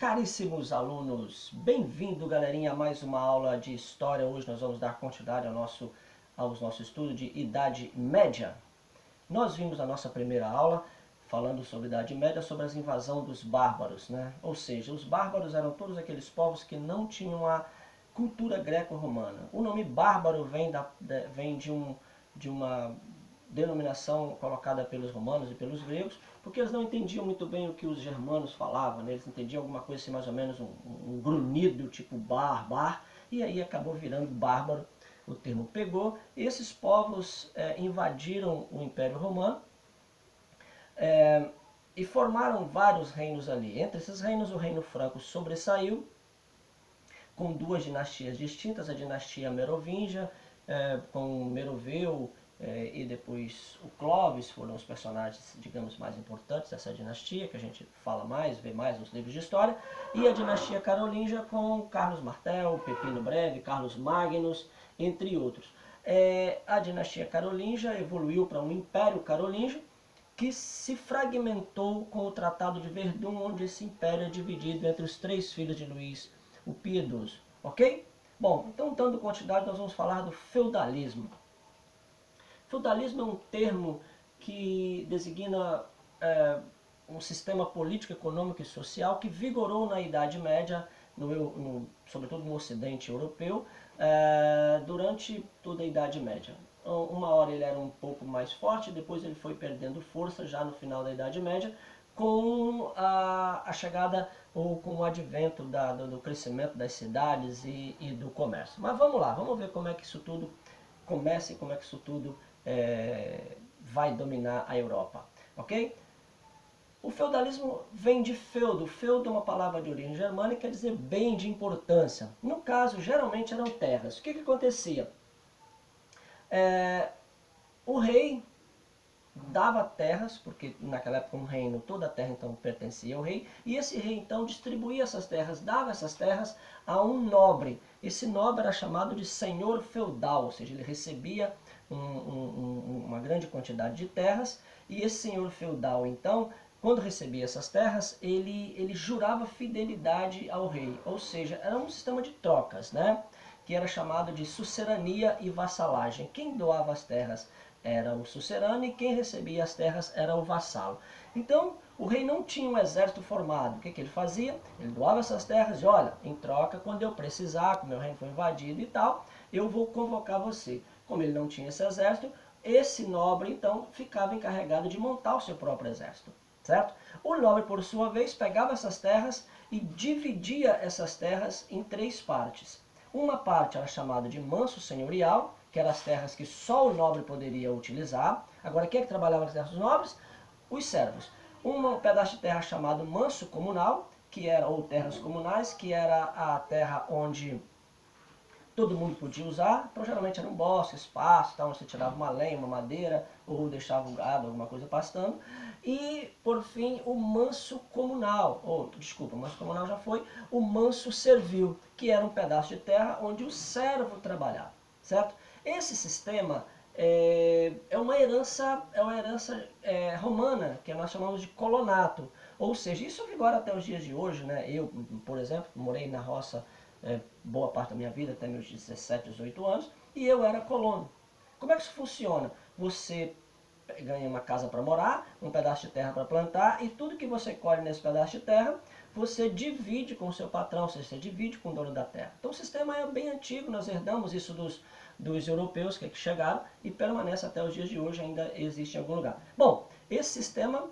Caríssimos alunos, bem-vindo, galerinha, a mais uma aula de História. Hoje nós vamos dar continuidade ao nosso estudo de Idade Média. Nós vimos na nossa primeira aula, falando sobre Idade Média, sobre a invasão dos bárbaros, né? Ou seja, os bárbaros eram todos aqueles povos que não tinham a cultura greco-romana. O nome bárbaro vem de uma denominação colocada pelos romanos e pelos gregos, porque eles não entendiam muito bem o que os germanos falavam, né? Eles entendiam alguma coisa assim, mais ou menos um grunhido, tipo bar, e aí acabou virando bárbaro, o termo pegou. E esses povos invadiram o Império Romano e formaram vários reinos ali. Entre esses reinos, o Reino Franco sobressaiu, com duas dinastias distintas, a dinastia Merovingia, com Meroveu, e depois o Clovis foram os personagens, digamos, mais importantes dessa dinastia, que a gente fala mais, vê mais nos livros de história, e a dinastia Carolíngia com Carlos Martel, Pepino Breve, Carlos Magnus, entre outros. A dinastia Carolíngia evoluiu para um Império Carolíngio, que se fragmentou com o Tratado de Verdun, onde esse império é dividido entre os três filhos de Luís o Piedoso, ok? Bom, então dando continuidade, nós vamos falar do feudalismo. Feudalismo é um termo que designa um sistema político, econômico e social que vigorou na Idade Média, sobretudo no Ocidente Europeu, durante toda a Idade Média. Uma hora ele era um pouco mais forte, depois ele foi perdendo força já no final da Idade Média, com a chegada ou com o advento do crescimento das cidades e do comércio. Mas vamos lá, vamos ver como é que isso tudo começa e como é que isso tudo vai dominar a Europa, ok? O feudalismo vem de feudo. Feudo é uma palavra de origem germânica, quer dizer bem de importância. No caso, geralmente eram terras. O que acontecia? O rei dava terras, porque naquela época um reino, toda a terra então pertencia ao rei, e esse rei então distribuía essas terras, dava essas terras a um nobre. Esse nobre era chamado de senhor feudal, ou seja, ele recebia uma grande quantidade de terras, e esse senhor feudal então, quando recebia essas terras, ele jurava fidelidade ao rei, ou seja, era um sistema de trocas, né? Que era chamado de sucerania e vassalagem. Quem doava as terras era o sucerano e quem recebia as terras era o vassalo. Então, o rei não tinha um exército formado. O que ele fazia? Ele doava essas terras e, olha, em troca, quando eu precisar, como meu reino foi invadido e tal, eu vou convocar você. Como ele não tinha esse exército, esse nobre, então, ficava encarregado de montar o seu próprio exército, certo? O nobre, por sua vez, pegava essas terras e dividia essas terras em três partes. Uma parte era chamada de manso senhorial, que eram as terras que só o nobre poderia utilizar. Agora, quem é que trabalhava nas terras dos nobres? Os servos. Um pedaço de terra chamado manso comunal, que era, ou terras comunais, que era a terra onde todo mundo podia usar. Então, geralmente era um bosque, espaço, então você tirava uma lenha, uma madeira, ou deixava o gado, alguma coisa pastando. E, por fim, o manso comunal, o manso comunal já foi, o manso servil, que era um pedaço de terra onde o servo trabalhava, certo? Esse sistema é uma herança romana, que nós chamamos de colonato. Ou seja, isso vigora até os dias de hoje, né? Eu, por exemplo, morei na roça boa parte da minha vida, até meus 17, 18 anos, e eu era colono. Como é que isso funciona? Você ganha uma casa para morar, um pedaço de terra para plantar, e tudo que você colhe nesse pedaço de terra, você divide com o seu patrão, ou seja, você divide com o dono da terra. Então o sistema é bem antigo, nós herdamos isso dos europeus que chegaram e permanece até os dias de hoje, ainda existe em algum lugar. Bom, esse sistema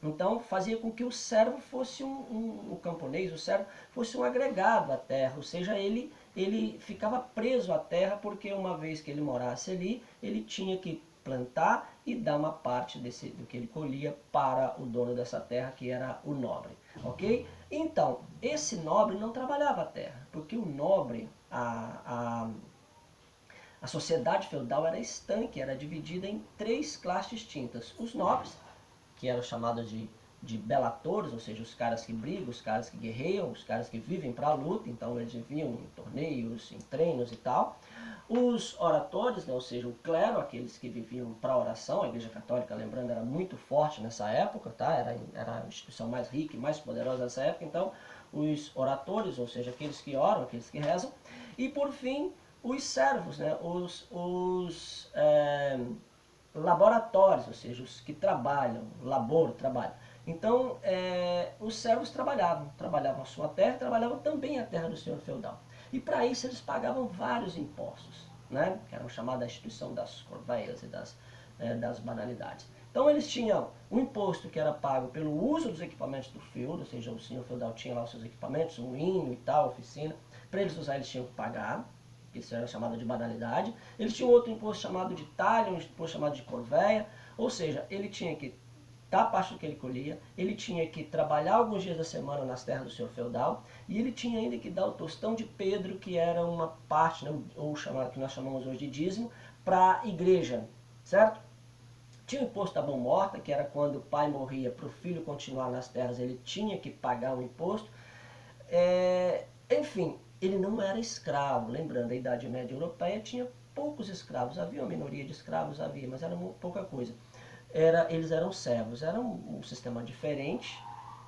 então fazia com que o servo fosse o camponês, o servo fosse um agregado à terra, ou seja, ele ficava preso à terra porque uma vez que ele morasse ali, ele tinha que plantar e dar uma parte do que ele colhia para o dono dessa terra, que era o nobre, ok? Então, esse nobre não trabalhava a terra, porque o nobre, a sociedade feudal era estanque, era dividida em três classes distintas. Os nobres, que eram chamados de belatores, ou seja, os caras que brigam, os caras que guerreiam, os caras que vivem para a luta, então eles viviam em torneios, em treinos e tal. Os oratores, né, ou seja, o clero, aqueles que viviam para a oração, a Igreja Católica, lembrando, era muito forte nessa época, tá? Era a instituição mais rica e mais poderosa nessa época, então os oratores, ou seja, aqueles que oram, aqueles que rezam, e por fim, os servos, né, os laboratórios, ou seja, os que trabalham, laboro, trabalho. Então, os servos trabalhavam a sua terra, trabalhavam também a terra do senhor feudal. E para isso eles pagavam vários impostos, né? Que eram chamadas da instituição das corveias e das banalidades. Então eles tinham um imposto que era pago pelo uso dos equipamentos do feudo, ou seja, o senhor feudal tinha lá os seus equipamentos, um moinho e tal, oficina. Para eles usar eles tinham que pagar, isso era chamado de banalidade. Eles tinham outro imposto chamado de talha, um imposto chamado de corveia, ou seja, ele tinha que da parte do que ele colhia, ele tinha que trabalhar alguns dias da semana nas terras do senhor feudal, e ele tinha ainda que dar o tostão de Pedro, que era uma parte, né, ou chamado, que nós chamamos hoje de dízimo, para a igreja, certo? Tinha o imposto da mão morta, que era quando o pai morria, para o filho continuar nas terras, ele tinha que pagar o imposto. Enfim, ele não era escravo, lembrando, a Idade Média Europeia tinha poucos escravos, havia uma minoria de escravos, havia, mas era pouca coisa. Eles eram servos, era um sistema diferente,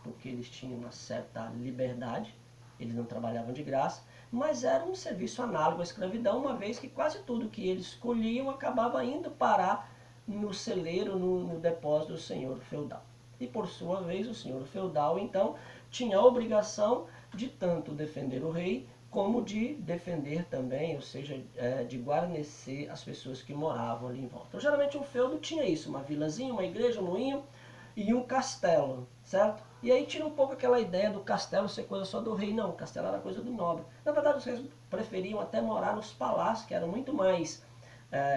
porque eles tinham uma certa liberdade, eles não trabalhavam de graça, mas era um serviço análogo à escravidão, uma vez que quase tudo que eles colhiam acabava indo parar no celeiro, no depósito do senhor feudal. E por sua vez o senhor feudal então tinha a obrigação de tanto defender o rei, como de defender também, ou seja, de guarnecer as pessoas que moravam ali em volta. Então, geralmente um feudo tinha isso, uma vilazinha, uma igreja, um moinho e um castelo, certo? E aí tira um pouco aquela ideia do castelo ser coisa só do rei, não, o castelo era coisa do nobre. Na verdade, os reis preferiam até morar nos palácios, que eram muito mais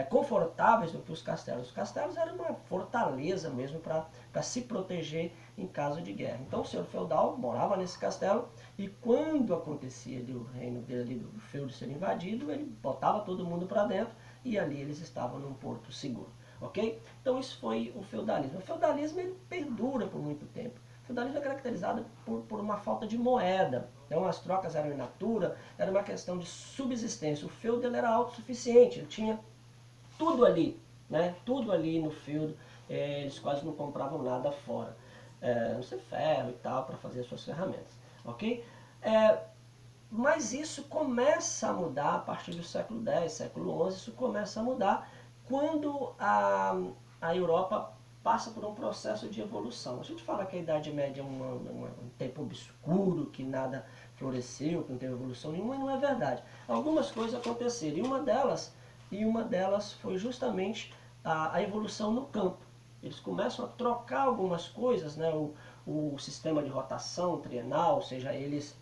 confortáveis do que os castelos. Os castelos eram uma fortaleza mesmo para se proteger em caso de guerra. Então o senhor feudal morava nesse castelo e quando acontecia o reino dele, do feudo ser invadido, ele botava todo mundo para dentro e ali eles estavam num porto seguro. Ok? Então isso foi o feudalismo. O feudalismo ele perdura por muito tempo. O feudalismo é caracterizado por uma falta de moeda. Então as trocas eram in natura, era uma questão de subsistência. O feudo ele era autossuficiente, ele tinha tudo ali, né? Tudo ali no feudo, eles quase não compravam nada fora. Não sei, ferro e tal, para fazer as suas ferramentas, ok? Mas isso começa a mudar a partir do século X, século XI, isso começa a mudar quando a Europa passa por um processo de evolução. A gente fala que a Idade Média é um tempo obscuro, que nada floresceu, que não teve evolução nenhuma, e não é verdade. Algumas coisas aconteceram, e uma delas foi justamente a evolução no campo. Eles começam a trocar algumas coisas, né? O sistema de rotação trienal, ou seja, eles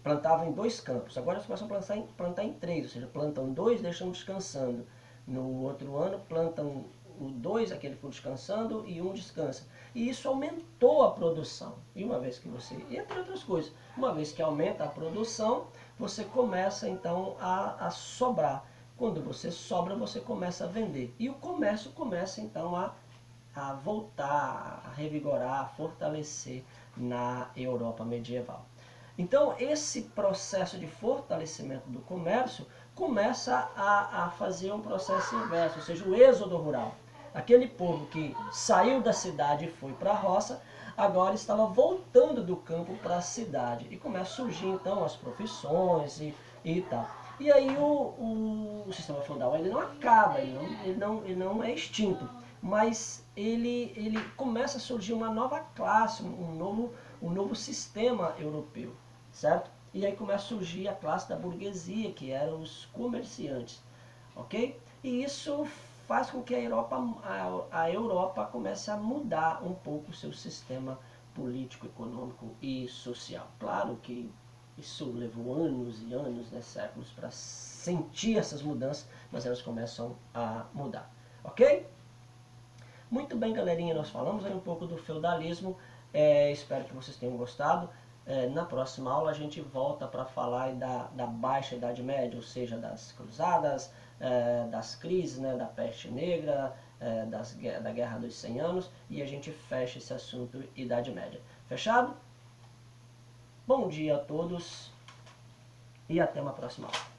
plantavam em 2 campos. Agora eles começam a plantar em 3, ou seja, plantam 2, deixam descansando. No outro ano plantam o 2, aquele que ficou descansando, e 1 descansa. E isso aumentou a produção. E uma vez que você, entre outras coisas, uma vez que aumenta a produção, você começa então a sobrar. Quando você sobra, você começa a vender. E o comércio começa então a voltar, a revigorar, a fortalecer na Europa medieval. Então esse processo de fortalecimento do comércio começa a fazer um processo inverso, ou seja, o êxodo rural. Aquele povo que saiu da cidade e foi para a roça, agora estava voltando do campo para a cidade. E começa a surgir então as profissões e tal. E aí o sistema feudal ele não acaba, ele não é extinto, mas ele começa a surgir uma nova classe, um novo sistema europeu, certo? E aí começa a surgir a classe da burguesia, que eram os comerciantes, ok? E isso faz com que a Europa comece a mudar um pouco o seu sistema político, econômico e social. Claro que isso levou anos e anos, né, séculos, para sentir essas mudanças, mas elas começam a mudar, ok? Muito bem, galerinha, nós falamos aí um pouco do feudalismo, espero que vocês tenham gostado. Na próxima aula a gente volta para falar da Baixa Idade Média, ou seja, das cruzadas, das crises, né, da peste negra, da Guerra dos 100 Anos, e a gente fecha esse assunto Idade Média. Fechado? Bom dia a todos. e até uma próxima aula.